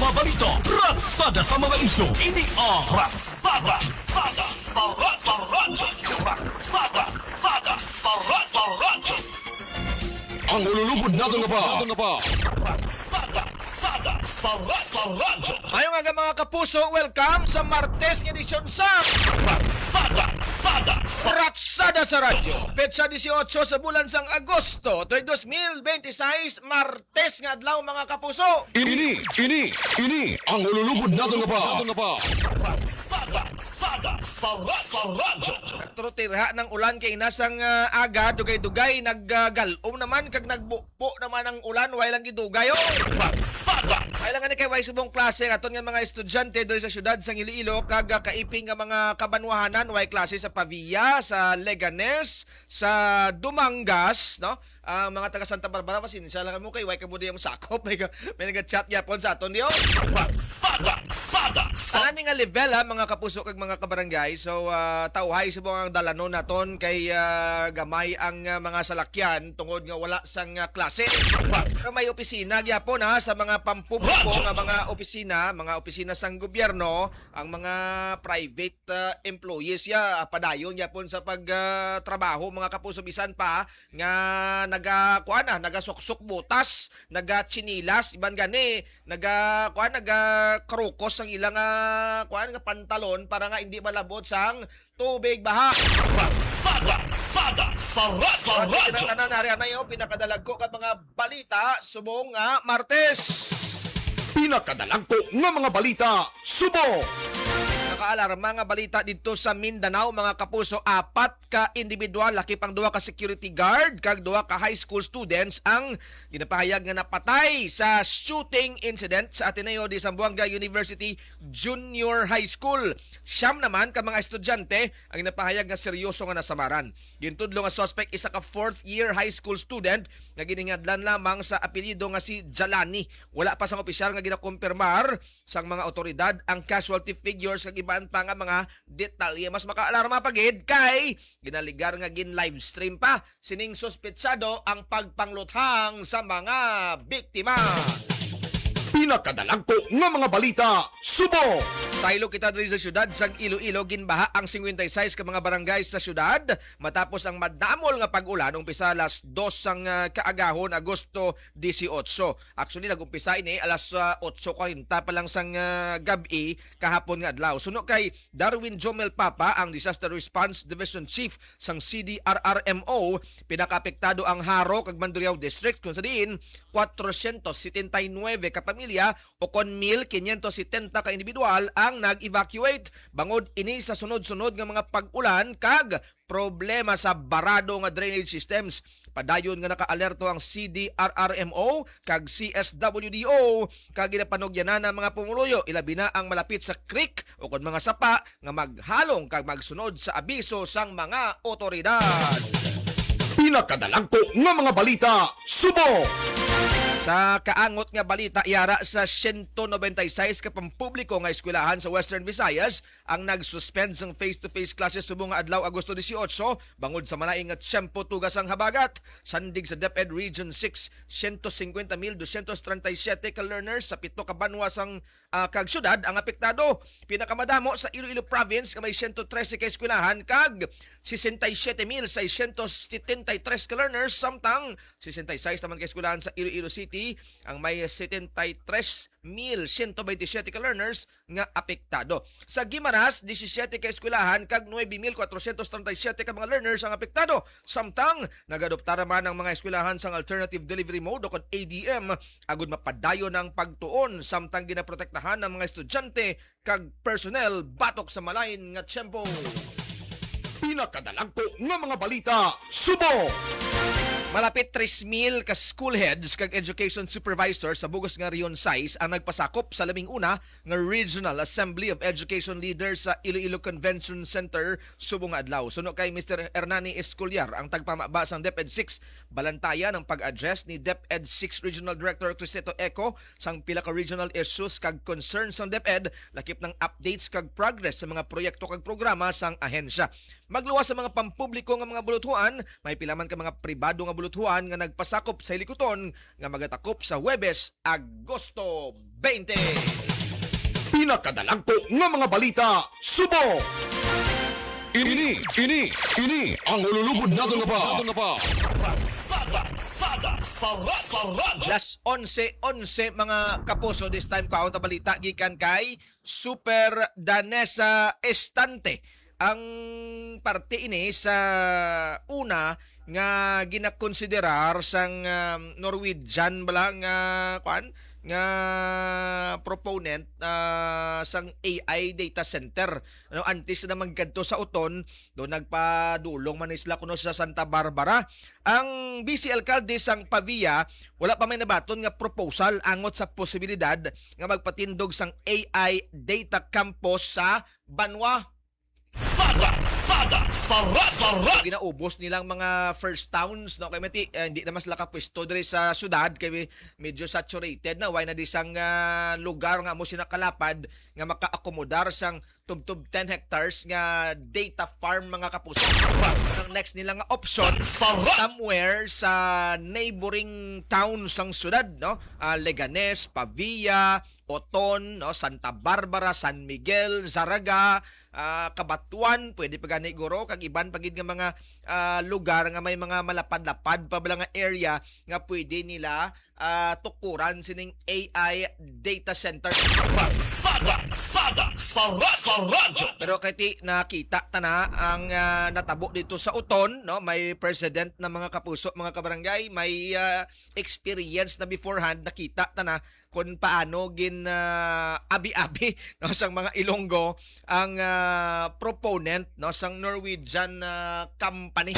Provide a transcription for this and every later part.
mga balita, raksada sa mga isyu. Ini ang Raksada sa Radyo. Raksada sa Radyo. Ang ululubod natin na ba? Raksada sa Radyo. Ayong nga mga kapuso, welcome sa Martes ng edisyon sa Raksada sa Radyo. Petsa 18 sa bulan sang Agosto, 2026, Martes nga adlaw mga kapuso. Ini ang ululubod natin na ba? Raksada sa Radyo. Nagturutirha ng ulan kay nasang aga, dugay-dugay, naggalom naman, kag nagbupo naman ang ulan, way lang gidugay. Raksada. Ay lang nga kay way subong klase aton nga mga estudyante diri sa syudad sang Iloilo kag kaiping nga mga kabanwahanan way klase sa Pavia, sa Leganes, sa Dumangas, no? Mga taga Santa Barbara pasensya lang mo kay way kamo diyang sakop may naga-chat gyapon sa aton diyo. Raksada. Tanan nga level ha mga kapuso kag mga kabarangay. So tawhay subong ang dalanon naton kay gamay ang mga salakyan tungod nga wala sang klase. Kag may opisina gyapon ha sa mga pampubliko nga mga opisina sang gobyerno, ang mga private employees ya padayon gyapon sa pagtrabaho mga kapuso bisan pa nga nagasuksok butas, nagachinilas, iban gani, nagakrukos ang ilang nga pantalon para nga hindi malabot sang tubig baha. Raksada sa Radyo. Tinatanan na rin na yung pinakadalag ko kat mga balita subong nga Martes. Pinakadalag ko nga mga balita, subo! Nakaalarma nga balita dito sa Mindanao mga kapuso, 4 ka individual lakip ang 2 ka security guard kag 2 ka high school students ang ginapahayag nga napatay sa shooting incident sa Ateneo de Zamboanga University Junior High School. Siyam naman ka mga estudyante ang ginapahayag nga seryoso nga nasamaran. Gintudlo nga suspect isa ka 4th year high school student nga giningadlan lamang sa apelyido nga si Jalani. Wala pa sang opisyal nga ginakumpirmar sang mga otoridad ang casualty figures kag iban pa nga mga detalye. Mas makaalarma pagid kay ginaligar nga gin live stream pa sining suspetsado ang pagpangluthang sa mga biktima. Pinakadalag ko nga mga balita, subo! Sa ilo kita diri sa syudad sang Iloilo ginbaha ang 56 ka mga barangay sa syudad matapos ang madamol nga pag-ulan umpisa alas 2 sang kaagahon Agosto 18. Actually nagumpisa ini alas 8:40 pa lang sang gabi kahapon nga adlaw. Suno kay Darwin Jomel Papa ang Disaster Response Division Chief sang CDRRMO, pinakaapektado ang Haro kag Mandurriao District kung sa diin 479 ka pamilya o kon 1,570 ka individual ang nag-evacuate bangod ini sa sunod-sunod nga mga pag-ulan kag problema sa barado nga drainage systems. Padayon nga naka-alerto ang CDRRMO kag CSWDO kag ginapanugyanan ng mga pumuluyo ilabi na ang malapit sa creek o kon mga sapa nga maghalong kag magsunod sa abiso sang mga otoridad. Pinakadalag ko nga mga balita, subo! Sa kaangot nga balita, iara sa 196 ka pampubliko nga eskwelahan sa Western Visayas ang nag-suspend sang face-to-face classes subong nga adlaw Agosto 18 bangod sa malaing nga tiyempo tugas ang habagat. Sandig sa DepEd Region 6, 150,237 ka learners sa 7 ka banwa sang kag syudad ang apektado. Pinakamadamo sa Iloilo Province ka may 113 ka eskwelahan kag 67,673 ka learners, samtang 66 naman ka eskwelahan sa Iloilo City ang may 73,127 ka learners nga apektado. Sa Guimaras, 17 ka eskwelahan kag 9,437 ka mga learners ang apektado. Samtang nagadopta naman ang mga eskwelahan sang alternative delivery mode o kon ADM agud mapadayon ang pagtuon, samtang ginaprotektahan ng mga estudyante kag personnel batok sa malain nga tiyempo. Pinakadalag ko nga mga balita, subo! Malapit 3,000 ka school heads kag education supervisors sa bugos nga Rion 6 ang nagpasakop sa labing una nga Regional Assembly of Education Leaders sa Iloilo Convention Center subong adlaw. Suno kay Mr. Hernani Escolyar ang tagpamaba sang DepEd 6 balantayan ang pag-address ni DepEd 6 Regional Director Cristeto Eco sang pila ka regional issues kag concerns sang DepEd lakip ng updates kag progress sa mga proyekto kag programa sang ahensya. Magluwas sa mga pampubliko nga mga buluthuan, may pilaman ka mga pribado nga buluthuan nga nagpasakop sa hilikuton nga magatakop sa Huwebes, Agosto Pinakadalangko nga mga balita subong. Ini ang ululubod natin na pa. Las 11 mga kapuso, this time ko ang balita gikan kay Super Danesa Estante. Ang parte ini sa una nga ginakonsiderar sang Norwegian bala nga proponent sang AI data center. Ano antes na magkadto sa uton do nagpadulong man isla kuno sa Santa Barbara. Ang vice alcalde sang Pavia wala pa may nabaton nga proposal angot sa posibilidad nga magpatindog sang AI data campus sa Banwa. Ginaubos nilang mga first towns no kay mati hindi naman sila kapwesto diri sa syudad kay medyo saturated na way na disang lugar nga mo sinakalapad nga maka-akomodar sang tubtub 10 hectares nga data farm mga kapuso. Ang next nila nga option somewhere sa neighboring towns sang syudad no, Leganes, Pavia, Oton, no, Santa Barbara, San Miguel, Zaraga, Kabatuan, pwede pa gani guro kag iban pagid nga mga lugar nga may mga malapad-lapad pa bala nga area nga pwede nila tukuran sining AI data center. Pero kay nakita ta na ang natabo dito sa Uton no, may president na mga kapuso, mga kabarangay, may experience na beforehand, nakita ta na kung paano gin abi-abi no sang mga Ilonggo ang proponent no sang Norwegian company.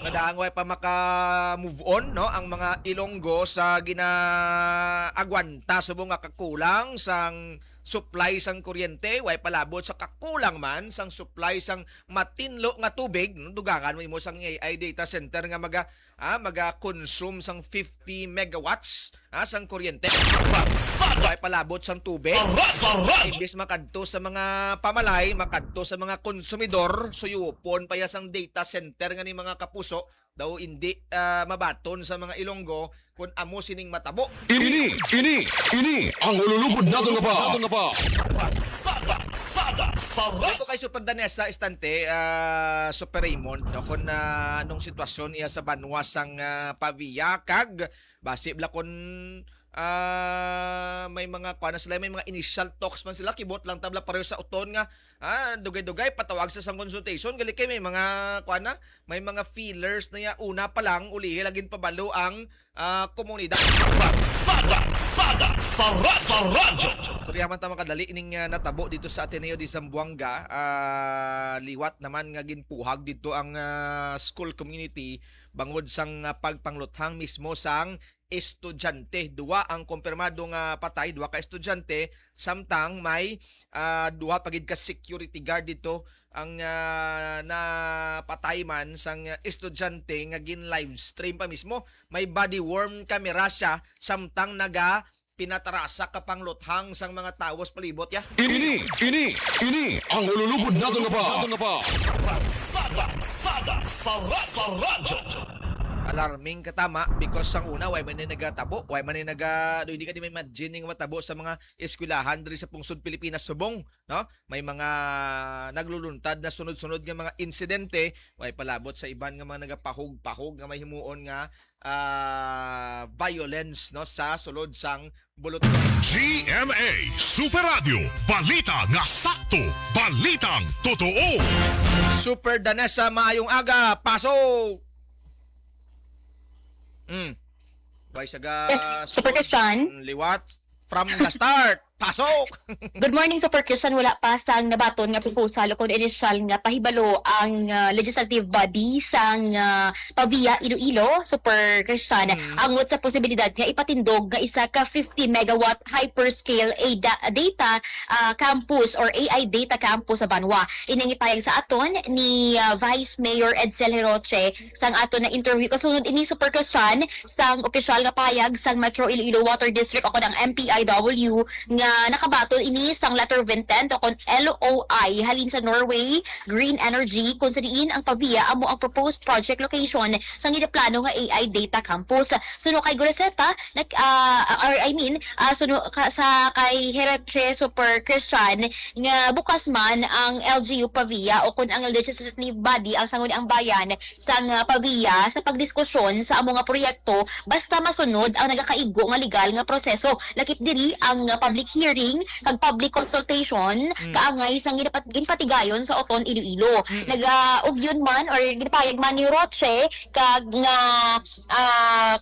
Madaang way pa maka-move on no ang mga Ilonggo sa ginaagwanta subong nga kakulang sang supply sang kuryente, way palabot sa kakulang man sang supply sang matinlo nga tubig, dugangan mo sang AI data center nga maga-consume sang 50 megawatts sang kuryente. Way palabot sang tubig. Imbis makadto sa mga pamalay, makadto sa mga konsumidor, suyupon paya sang data center nga ni mga kapuso daw hindi mabaton sa mga Ilonggo kung amo sining matabo. Ini ang ululubod natin na pa. Ito kay Super Danesa Estante, Super Raymond, no, kung anong sitwasyon iya sa Banwa sang Pavia kag base bla kun may mga kuana sila, may mga initial talks man sila, kibot lang tabla pareho sa uton nga dugay-dugay patawag sa sang consultation gali kay may mga kuana, may mga feelers na ya una pa lang uli lagin pabalo ang komunidad. Turiyaman ta makadali ining natabo dito sa Ateneo de Zamboanga, liwat naman nga ginpuhag dito ang school community bangod sang pagpangluthang mismo sang estudyante. Duwa ang kumpirmado nga patay, duwa ka estudyante, samtang may duwa pagid ka security guard dito ang napatay man sang estudyante nga gin live stream pa mismo. May body worn camera siya samtang naga pinatarasa kapang luthang sang mga tawas palibot ya. Ini ang ululubod natin na pa. Alarming katama because sang una way man ni nagatabo, way man ni hindi ka di may imagine nga matabo sa mga eskwelahan diri sa pungsod Pilipinas subong, no? May mga nagluluntad na sunod-sunod nga mga insidente, way palabot sa iban nga mga nagapahog-pahog nga may himuon nga violence no sa sulod sang bulot. GMA Super Radio, balita nga sakto, balitang totoo. Super Danesa, maayong aga, pasok. Way saga Super Christian. liwat from the start. Pasok! Good morning, Super Christian. Wala pa sang nabaton nga proposal kung initial nga pahibalo ang legislative body sang Pavia Iloilo, Super Christian. Angot sa posibilidad nga ipatindog nga isa ka 50 megawatt hyperscale data campus or AI data campus sa Banwa. Inangipayag sa aton ni Vice Mayor Edsel Heroche sang aton na interview kasunod ini, Super Christian, sang opisyal nga payag sang Metro Iloilo Water District ako ng MPIW nga nga nakabaton ini sang letter of intent o kon LOI halin sa Norway Green Energy kung sa diin ang pabiya amo ang proposed project location sang ginaplano nga AI Data Campus. Suno kay Goreseta suno sa kay Heretre Super Christian nga bukas man ang LGU Pavia o kun ang legislative body ang sanguni ang bayan sang Pavia sa pagdiskusyon sa amo nga proyekto basta masunod ang nagakaigo nga legal nga proseso lakip diri ang public hearing kag public consultation kaangay sang ginpatigayon sa Oton Iloilo. Nag-ugyon man or ginapayag man ni Roche kag nga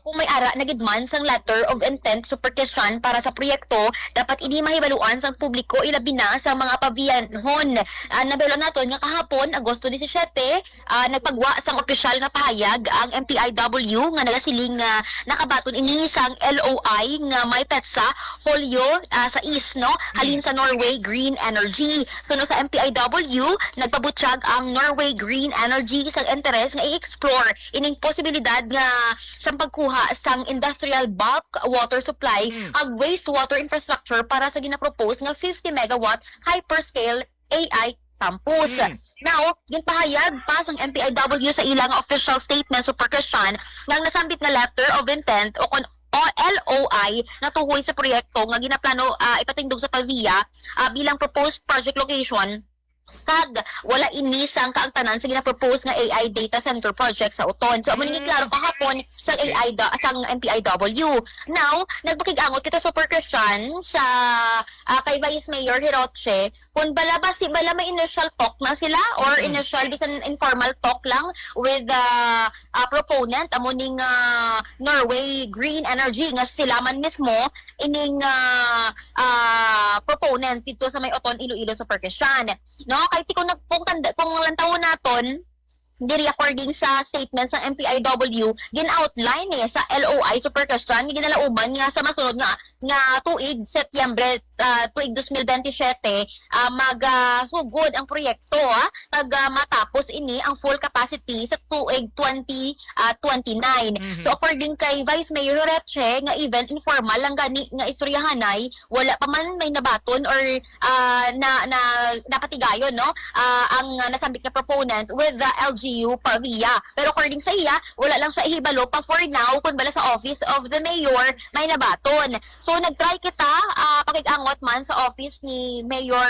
kung may ara na gid man sang letter of intent supervision para sa proyekto dapat ini mahibaluan sang publiko ilabi na sa mga pabiyanhon. Nabelo naton nga kahapon Agosto 17 nagpagwa sang opisyal nga pahayag ang MPIW nga nagasiling nga nakabaton ini sang LOI nga may petsa Holyo sa East halin sa Norway Green Energy. So sa MPIW nagpabutyag ang Norway Green Energy sang interes nga i-explore ining posibilidad nga sa pagkuha sang industrial bulk water supply ag wastewater infrastructure para sa ginapropose nga 50 megawatt hyperscale AI campus. Now, ginpahayag pa sang MPIW sa ilang official statement Super Christian nga nasambit na letter of intent o kon LOI na tuhoy sa proyekto nga ginaplano ipatindog sa Pavia bilang proposed project location kag wala ini sang kaangtanan sa gina-propose nga AI data center project sa Uton. So amo ni klaro kahapon sang sang MPIW. Now, nagbakig-angot kita Super Christian sa kay Vice Mayor Hiroche kung bala may initial talk na sila or initial bisan informal talk lang with the proponent amo ning Norway Green Energy nga sila man mismo ining proponent dito sa may Oton Iloilo Super Christian. No, kahit kung lantaw naton diri according sa statement sa MPIW gin-outline sa LOI Super Christian ginalauban nga sa masunod nga tuig Setyembre tuig 2027 magsugod ang proyekto pag matapos ini ang full capacity sa tuig 2029. So according kay Vice Mayor Reche nga even informal lang gani nga istoryahanay wala pa man may nabaton or napatigayon ang nasambit na proponent with the LGU Pavia. Pero according sa iya, wala lang siya ihibalo pa for now kung bala sa office of the mayor may nabaton. So nagtry kita pakigangot man sa office ni Mayor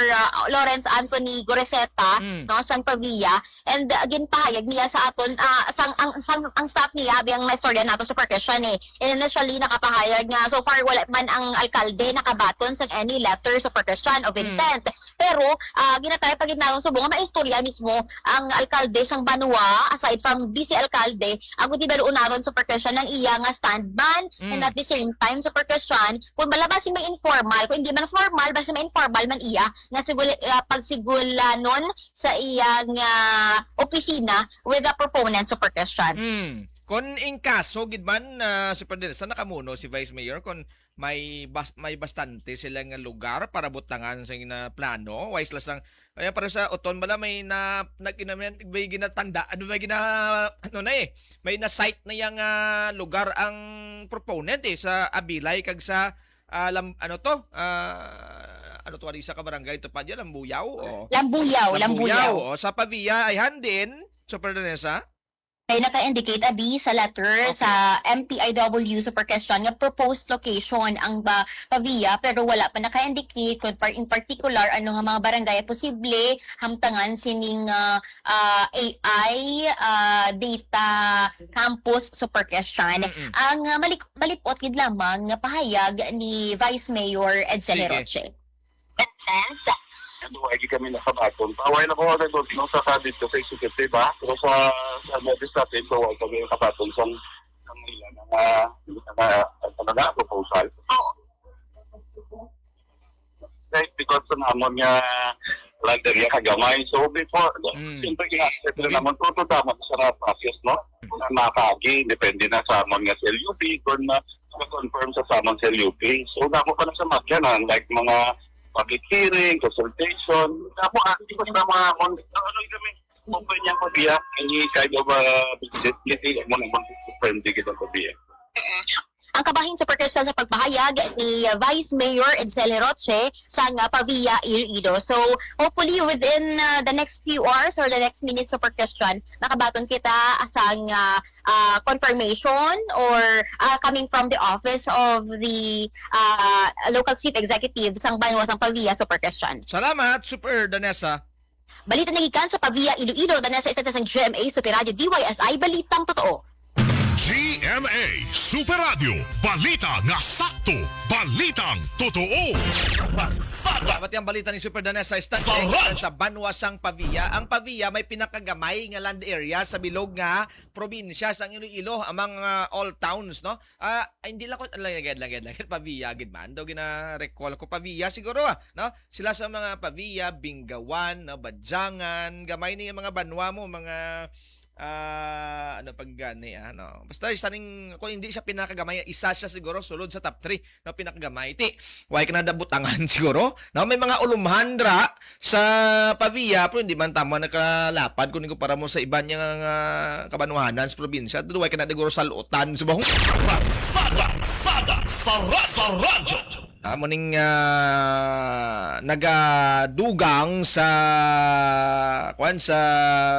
Lawrence Anthony Goreseta sang Pavia and again pahayag niya sa aton ang staff niya biyang na-istorya nato sa percussion initially nakapahayag nga so far wala man ang alkalde nakabaton sang any letter sa percussion of intent. Pero ginatry pagid naton subong nga maistorya mismo ang alkalde sang Banua aside from BC alkalde agud ibalo naton sa percussion ng iya nga standman and at the same time sa percussion kung balabas may informal kung hindi man formal basta may informal man iya nga pagsigulanon sa iyang opisina with the proponent sa percussion. Kon in kaso gid man sa nakamuno si Vice Mayor kon may bastante silang lugar para butangan sa plano wise lang kaya para sa Oton bala may may ginatanda may na site na yang lugar ang proponent sa Abilay kag sa sa kabarangay to pa diyan Lambuyaw sa Pavia ay handin Super Danesa kay naka-indicate sa letter sa MPIW Super Question nga proposed location ang Pavia pero wala pa naka-indicate kung in particular ano nga mga barangay posible hamtangan sining AI data campus Super Question. Ang malipot gid lamang nga pahayag ni Vice Mayor Edsel Roche. Duwagi kami nakabaton. Paway na ko agad doon sa kabit ko sa executive pero sa legislative paway kami nakabaton sa nila na proposal. Right, because namon nga lander ya kagamay. So before, siyempre ina-accept na naman ito tama sa process, no? Na makagi, depende na sa amon nga sa LUP, kung na-confirm sa amon sa LUP. So damo pa na sa magyanan, like mga public hearing, consultation. Ako, hindi ko sa mga kami, open niyang pabiya, any kind of business, mo naman friendly kita pabiya. ang kabahin Super Christian sa pagpahayag ni Vice Mayor Edsel Roche sa Pavia, Iloilo. So hopefully within the next few hours or the next minutes Super Christian, nakabaton kita asang confirmation or coming from the office of the local chief executive sang Banwa sang Pavia, Super Christian. Salamat, Super Danessa. Balita nagikan sa Pavia, Iloilo, dahil sa itatasa ng GMA, Super Radio, DYSI, Balitang Totoo. GMA Super Radio. Balita nga sakto. Balitang totoo. Dapat yung balita ni Super Danessa sa Banwasang Pavia. Ang Pavia may pinakagamay nga land area sa bilog nga probinsya sang Iloilo among all towns, no? Hindi lang ko lagad Pavia gid man. Daw gina-recall ko Pavia siguro, no? Sila sa mga Pavia, Bingawan, Badjangan, gamay ni mga banwa mo, mga ano pag gani no. Basta isa ning kung hindi siya pinakagamay, isa siya siguro sulod sa top 3 na pinakagamay. Ti, why ka nadabutangan siguro? No, may mga ulumhandra sa Pavia pero hindi man tama nakalapad kunin ko para mo sa iba niya kabanwahanan sa probinsya. Duway ka na siguro sa luotan subong. Sa radyo. Muning nagadugang sa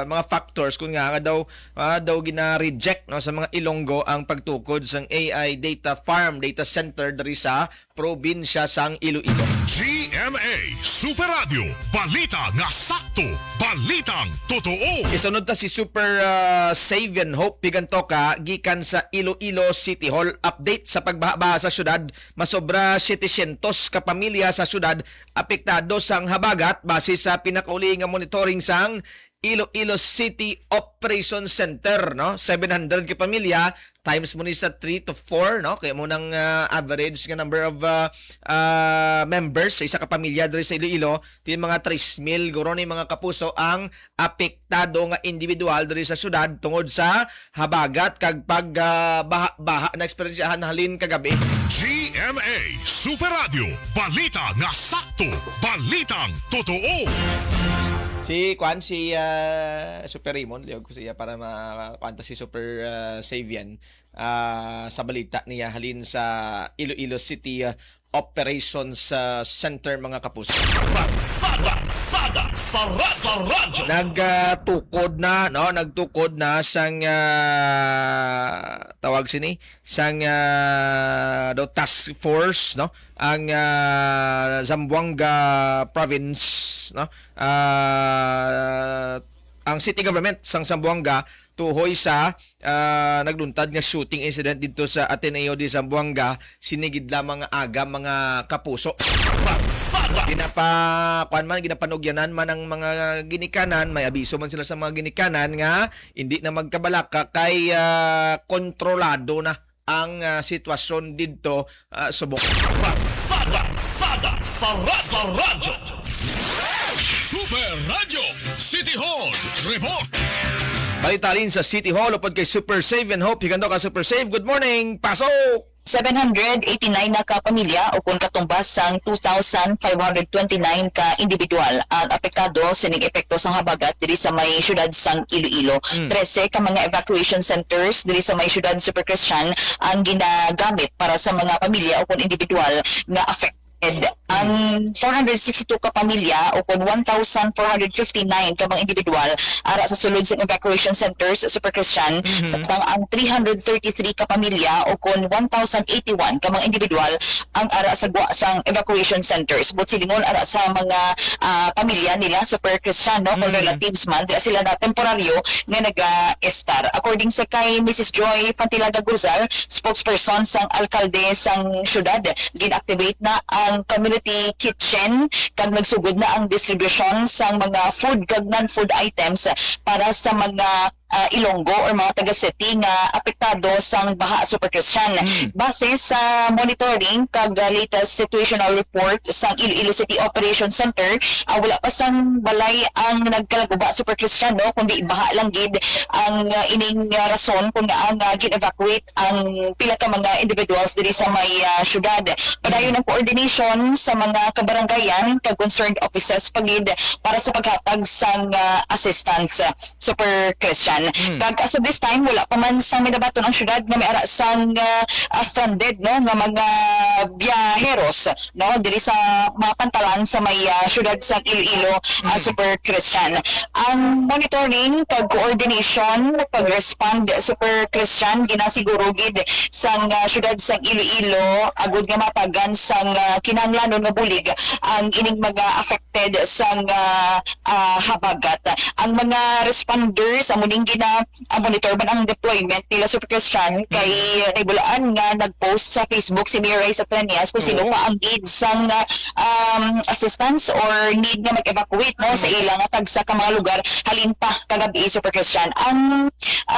mga factors kung nga daw gina-reject no sa mga Ilonggo ang pagtukod sang AI data farm data center diri sa probinsya sang Iloilo. GMA Super Radio. Balita nga sakto. Balitang totoo. Isunod ta si Super Save and Hope Pigantoka gikan sa Iloilo City Hall. Update sa pagbaha sa syudad, masobra 700 ka pamilya sa syudad apektado sang habagat base sa pinakauli nga monitoring sang Iloilo City Operation Center, no? 700 ka pamilya times mo ni sa 3 to 4, no? Kaya mo nang average nga number of members sa isa ka pamilya diri sa Iloilo, ti mga 3,000 guro ni mga kapuso ang apektado nga individual diri sa syudad tungod sa habagat kag baha na eksperyensyahan halin kagabi. GMA Super Radio. Balita nga sakto. Balitang totoo. Si Super Raymond, liog ko siya para makakanta si Super Savian sa balita niya halin sa Iloilo City Operations Center mga kapuso. Nagtukod na sang tawag sini sang task force, no? Ang Zamboanga province, no? Ang city government sang Zamboanga tuhoy sa nagluntad nga shooting incident dito sa Ateneo de Zamboanga, sinigid lamang aga mga kapuso. Ginapanugyanan man ang mga ginikanan, may abiso man sila sa mga ginikanan nga hindi na magkabalaka kay kontrolado na ang sitwasyon dito subok. Sa radyo. Super Radio City Hall Report. Balitalin sa City Hall upod kay Super Save and Hope. Higando ka Super Save. Good morning. Pasok! 789 na ka pamilya o kung katumbas sang 2,529 ka individual ang apektado sining epekto sang habagat diri sa may syudad sang Iloilo. 13 ka mga evacuation centers diri sa may syudad Super Christian ang ginagamit para sa mga pamilya o kung individual nga affected. Ang 462 ka pamilya o kung 1,459 ka mga individual ara sa sulod sa evacuation centers sa Super Christian, samtang ang 333 ka pamilya o kung 1,081 ka mga individual ang ara sa sang evacuation centers. But silingon ara sa mga pamilya nila Super Christian, no? Kung relatives man, di sila na temporaryo nga nag-estar. According sa kay Mrs. Joy Fantilaga Guzal, spokesperson sang alkalde sang syudad, gin-activate na ang community kitchen kag nagsugod na ang distribution sang mga food kag non-food items para sa mga Ilonggo or mga taga-city nga apektado sang baha Super Christian. Base sa monitoring kag latest situational report sang Iloilo City Operation Center, wala pa sang balay ang nagkalaguba Super Christian, no? Kundi baha lang gid ang ining rason kung ang gin-evacuate ang pila ka mga individuals diri sa may syudad. Padayon ang coordination sa mga kabarangayan kag concerned offices pagid para sa paghatag sang assistance Super Christian. Christian. Kag as of this time wala pa man sang minabaton ang syudad nga may ara sang stranded no nga mga biyaheros no diri sa mga pantalan sa may syudad sa Iloilo Super Christian. Ang monitoring kag coordination pag-respond Super Christian ginasiguro gid sang syudad sa Iloilo agud nga mapagan sang kinahanglanon nga bulig ang ining mga affected sang habagat. Ang mga responders amo ning gina-monitor man ang deployment nila Super Christian kay naibulaan nga nag-post sa Facebook si Mayor Raisa Trenias kung sino pa ang need sang assistance or need nga mag-evacuate no sa ilang tagsa ka mga lugar halin pa kagabi Super Christian. Ang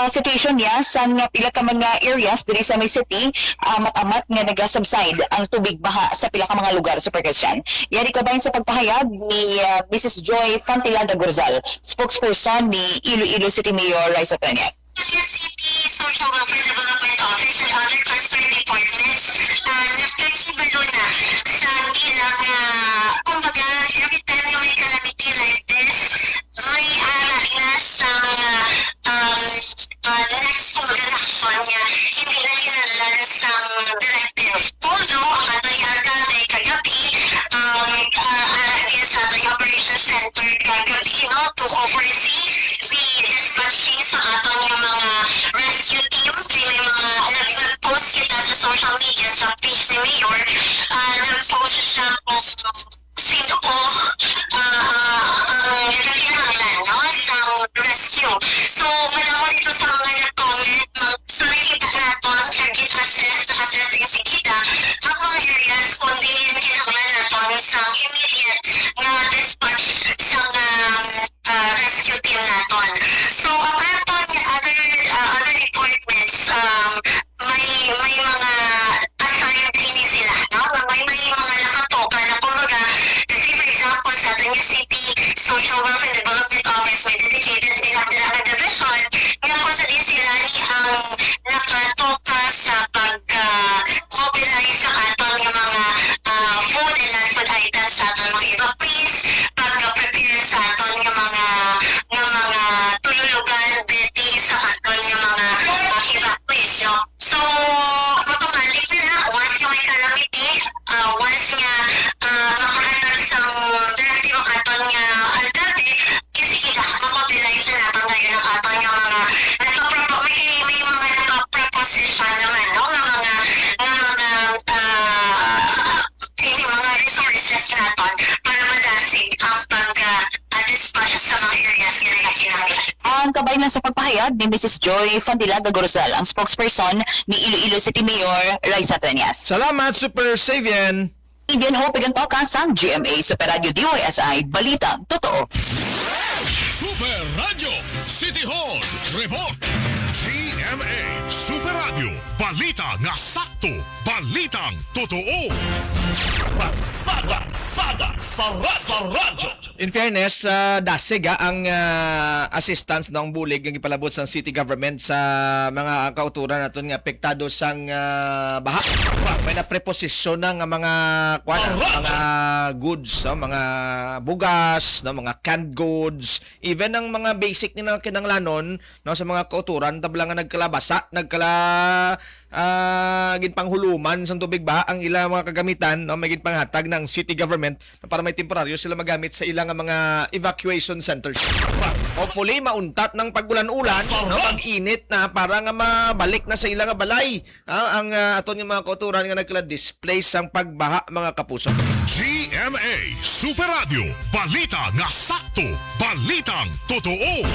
situation niya sa pila ka mga areas diri sa may city matamat nga nagasubside ang tubig baha sa pila ka mga lugar Super Christian. Yan ikabahin sa pagpahayag ni Mrs. Joy Fantilada Gorzal, spokesperson ni Iloilo City Mayor Raisa Trenias. City Social Welfare Development Office and other concerned departments nagkakibalo na sa ilang kumbaga every time na may calamity like this may ara na sa next action niya hindi na kinalalan sa directive. Although ang ating alcalde kagabi sa ating operations center kagabi no, to oversee the dispatching sa ating mga rescue teams. May mga nag-post kita sa social media sa page ni Mayor, nag-post siya kung sino ko ang nagkakinahanglan no, sa rescue. So, manamon ito sa mga nag-comment. So, nakita natin, nag-assess yung sikita ang mga areas kung din kinahanglan natin sa immediate na dispatch sa rescue team natin. So, ang aton other departments, may mga assigned din sila, no? May mga nakatoka na kumbaga, kasi for example, sa ating city Social Welfare Development Office, may dedicated na division, ngayon ko sa din sila ang nakatoka sa pag-mobilize sa aton yung mga food and non-food items sa aton mga evacuees, pag-prepare sa aton yung mga tululugan, bedding sa aton yung mga evacuees, no? So, automatic na once yung may calamity, once nga makahatag sa directive ang aton nga alcalde, kasi kita mamobilize na natin tayo ng aton yung mga may mga nagpa-proposition naman, no? Mga resources natin para madasig ang pag-dispatch sa mga areas na nagkakinahanglan. Ang kabayan sa pagpahayag ni Mrs. Joy Fantilada Gorzal, ang spokesperson ni Iloilo City Mayor Raisa Trenias. Salamat, Super Savian. Ivian Hope Igantoka sa GMA Super Radio DYSI Balita Totoo. Super Radio City Hall Report. GMA Super Radio Balita nga sakto, balitang totoo. Sada sa radyo. In fairness, dasig ang assistance ng bulig ang ipalabot sa city government sa mga kauturan naton nga apektado sang baha. May na preposisyon ng mga mga goods, no? Mga bugas, no? Mga canned goods, even ang mga basic ni kinanglanon no sa mga kauturan tabla nga nagkalabasa, ginpanghuluman sa tubig baha ang ilang mga kagamitan no may ginpanghatag ng city government para may temporaryo sila magamit sa ilang mga evacuation centers. Hopefully mauntat ng pagulan-ulan no pag-init na para nga mabalik na sa ilang balay ang aton yung mga kauturan nga nagkala-displace ang pagbaha mga kapuso. GMA Super Radio Balita nga sakto, balitang totoo.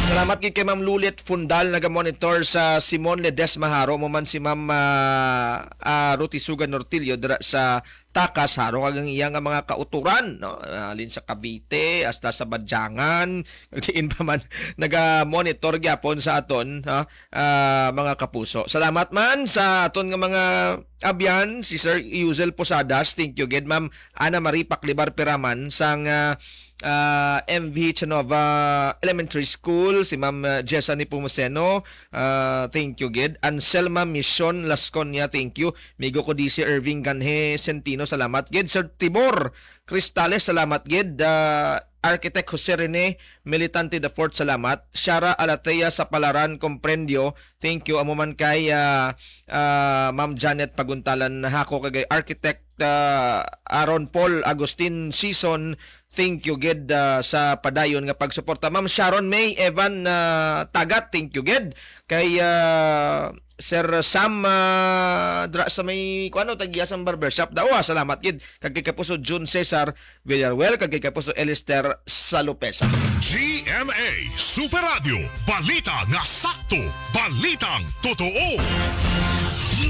Salamat kay Ma'am Lulit Fundal naga-monitor sa Simon Ledesma Haro mo man si Ma'am Ruti Sugan Nortillo dira sa Takas Haro kag ang iyang mga kauturan no alin sa Cavite hasta sa Badyangan diin pa man naga-monitor gyapon sa aton mga kapuso. Salamat man sa aton nga mga abyan si Sir Yuzel Posadas, thank you gid Ma'am Ana Marie Paklibar Piraman sang MV Chanova Elementary School, si Ma'am Jessa Nipomuceno, thank you gid. Anselma Mission Lasconia, thank you. Migo ko di si Irving Ganhe Centino, salamat gid. Sir Tibor Cristales, salamat gid. Architect Jose Rene Militante the Fourth, salamat. Shara Alatea sa Palaran, Comprendio, thank you. Amo man kay Ma'am Janet Paguntalan, hako kay Architect Aaron Paul Agustin Season, thank you gid sa padayon nga pagsuporta. Ma'am Sharon May Evan Tagat, thank you gid. Kay Sir Sam dra sa may kuano tagiya sa barbershop daw, salamat gid. Kag kay Kapuso June Cesar Villaruel, kag kay Kapuso Elister Salopesa. GMA Super Radio, balita nga sakto, balitang totoo.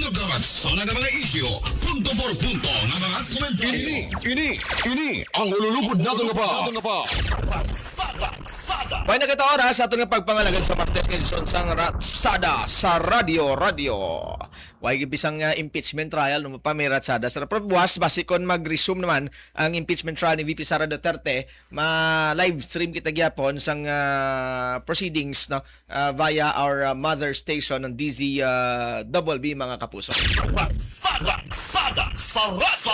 Nagaragsana ng mga isyo, punto por punto ng mga komentaryo. Ini ang ululubod natin nga pa. Pwede na kita oras sa ating pagpangalagad sa Martes edisyon sang Ratsada sa Radio. Way bisang impeachment trial no pa may Ratsada sa pagbuwas basikon mag-resume naman ang impeachment trial ni VP Sara Duterte, ma-live stream kita gyapon sang proceedings no via our mother station ng DZWB mga kapuso. Ratsada sa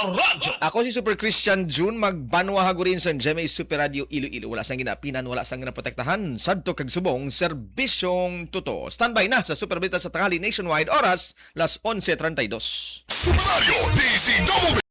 radyo. Ako si Super Christian June, magbanwa hagurin sa GMA Super Radio Iloilo. Wala sang ginapinan, wala sang ginaprotektahan. Sadto kag subong, serbisyong tuto. Standby na sa Super Balita sa tanghali nationwide, oras, las 11:32. Super Radio,